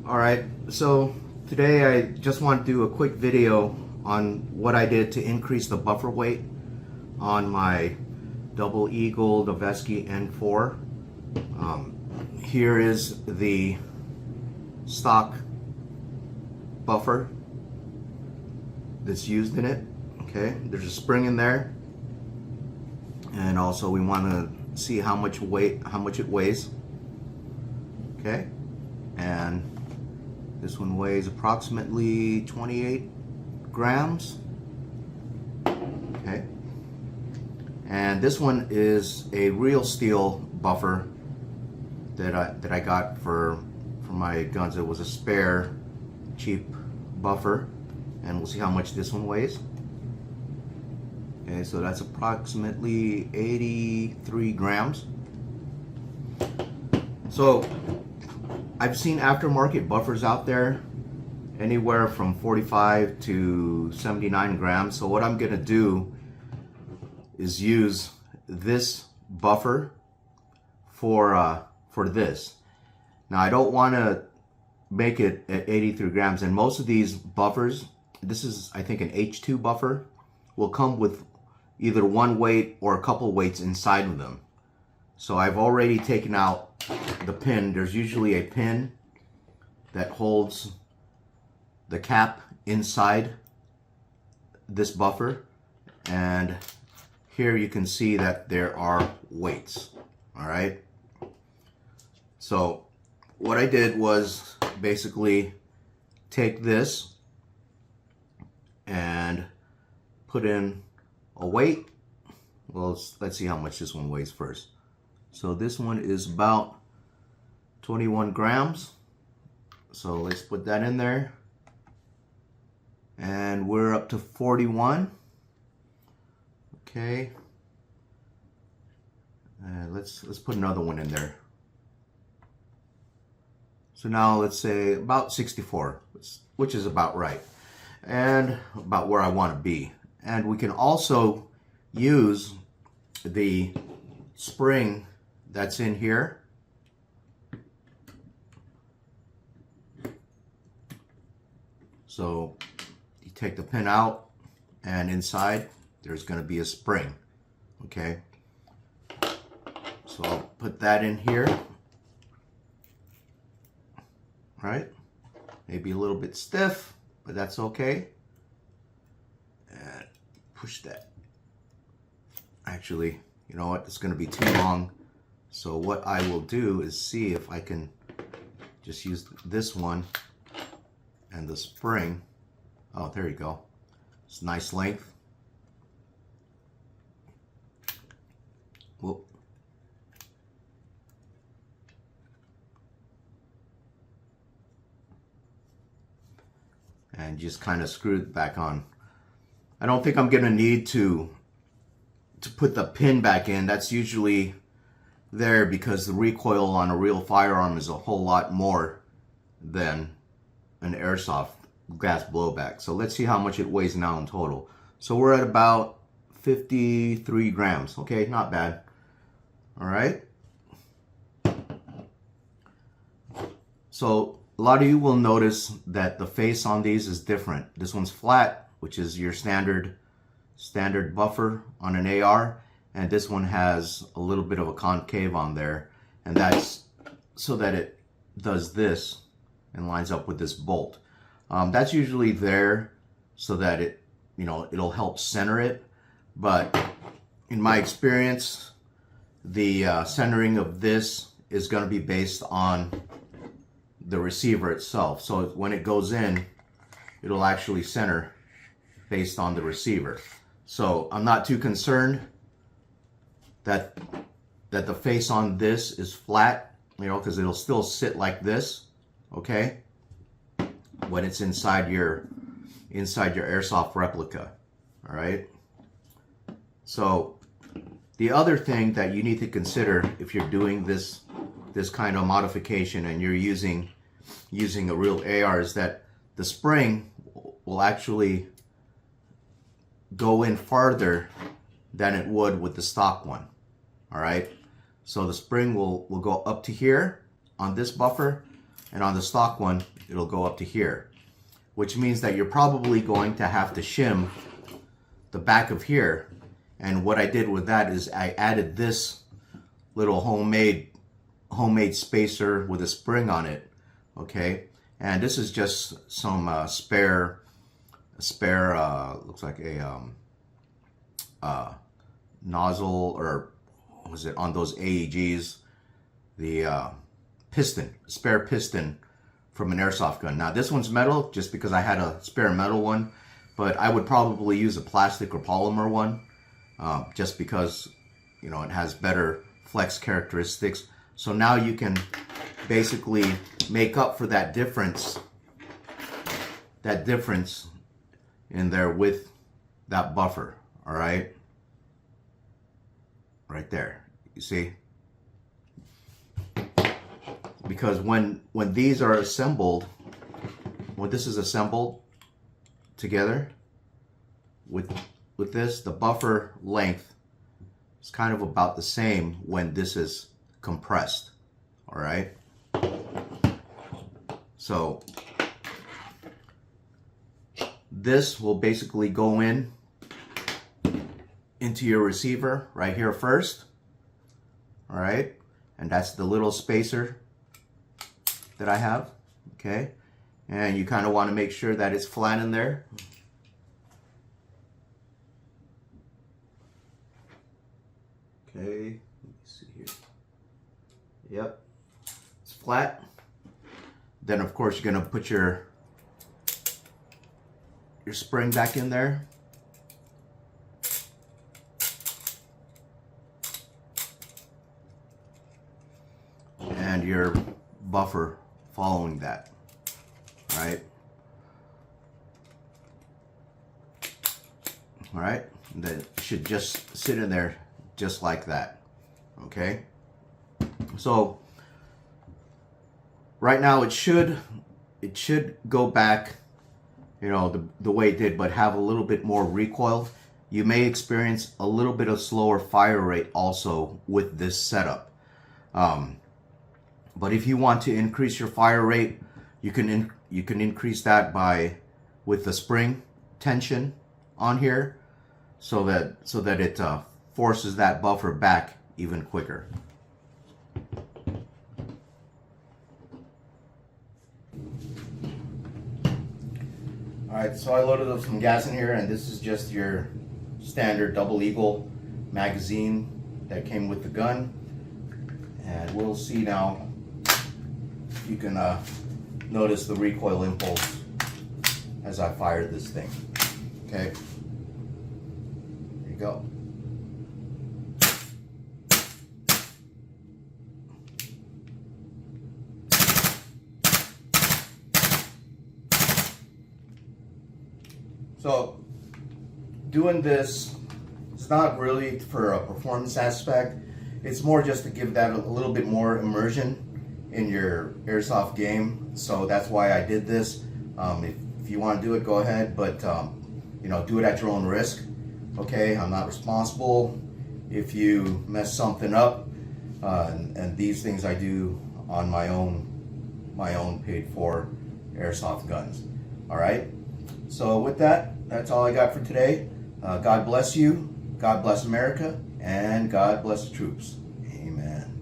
Alright, so today I just want to do a quick video on what I did to increase the buffer weight on my Double Eagle Noveske N4. Here is the stock buffer that's used in it. Okay, there's a spring in there, and also we want to see how much it weighs. Okay, and this one weighs approximately 28 grams. Okay, and this one is a real steel buffer that I got for my guns. It was a spare cheap buffer, and we'll see how much this one weighs. Okay, so that's approximately 83 grams. So I've seen aftermarket buffers out there anywhere from 45 to 79 grams. So what I'm gonna do is use this buffer for this. Now I don't want to make it at 83 grams, and most of these buffers, this is I think an H2 buffer, will come with either one weight or a couple weights inside of them. So I've already taken out the pin. There's usually a pin that holds the cap inside this buffer, and here you can see that there are weights. All right, so what I did was basically take this and put in a weight. Well, let's see how much this one weighs first. So this one is about 21 grams. So let's put that in there. And we're up to 41. Okay. Let's put another one in there. So now let's say about 64, which is about right, and about where I want to be. And we can also use the spring that's in here. So you take the pin out, and inside there's going to be a spring. Okay, so I'll put that in here. Right, maybe a little bit stiff, but that's okay. And push that. Actually, you know what, it's going to be too long. So what I will do is see if I can just use this one and the spring. Oh, there you go. It's a nice length. Whoop. And just kind of screw it back on. I don't think I'm going to need to put the pin back in. That's usually there because the recoil on a real firearm is a whole lot more than an airsoft gas blowback. So let's see how much it weighs now in total. So we're at about 53 grams. Okay, not bad. All right. So a lot of you will notice that the face on these is different. This one's flat, which is your standard buffer on an AR, and this one has a little bit of a concave on there, and that's so that it does this and lines up with this bolt. That's usually there so that it, it'll help center it, but in my experience, the centering of this is going to be based on the receiver itself. So when it goes in, it'll actually center based on the receiver. So I'm not too concerned that the face on this is flat, because it'll still sit like this, okay, when it's inside your airsoft replica. All right. So the other thing that you need to consider if you're doing this kind of modification and you're using a real AR is that the spring will actually go in farther than it would with the stock one. All right, so the spring will go up to here on this buffer, and on the stock one, it'll go up to here, which means that you're probably going to have to shim the back of here. And what I did with that is I added this little homemade spacer with a spring on it, okay? And this is just some spare looks like a nozzle, or what was it on those AEGs, the spare piston from an airsoft gun. Now this one's metal just because I had a spare metal one, but I would probably use a plastic or polymer one just because, you know, it has better flex characteristics. So now you can basically make up for that difference in there with that buffer. All right, right there, you see, because when these are assembled, when this is assembled together with this, the buffer length is kind of about the same when this is compressed. All right, so this will basically go into your receiver right here first. All right, and that's the little spacer that I have, okay? And you kind of want to make sure that it's flat in there. Okay, let me see here. Yep, it's flat. Then of course you're gonna put your spring back in there. And your buffer following that, right? All right, and then it should just sit in there just like that, okay? So right now it should go back, you know, the way it did, but have a little bit more recoil. You may experience a little bit of slower fire rate also with this setup. But if you want to increase your fire rate, you can increase that with the spring tension on here, so that it forces that buffer back even quicker. All right, so I loaded up some gas in here, and this is just your standard double eagle magazine that came with the gun. And we'll see now. You can notice the recoil impulse as I fired this thing. Okay, there you go. So doing this, it's not really for a performance aspect. It's more just to give that a little bit more immersion in your airsoft game. So that's why I did this. If you want to do it, go ahead, but you know, do it at your own risk. Okay, I'm not responsible if you mess something up, and these things I do on my own paid for airsoft guns. All right, so with that, that's all I got for today. God bless you, God bless America, and God bless the troops. Amen.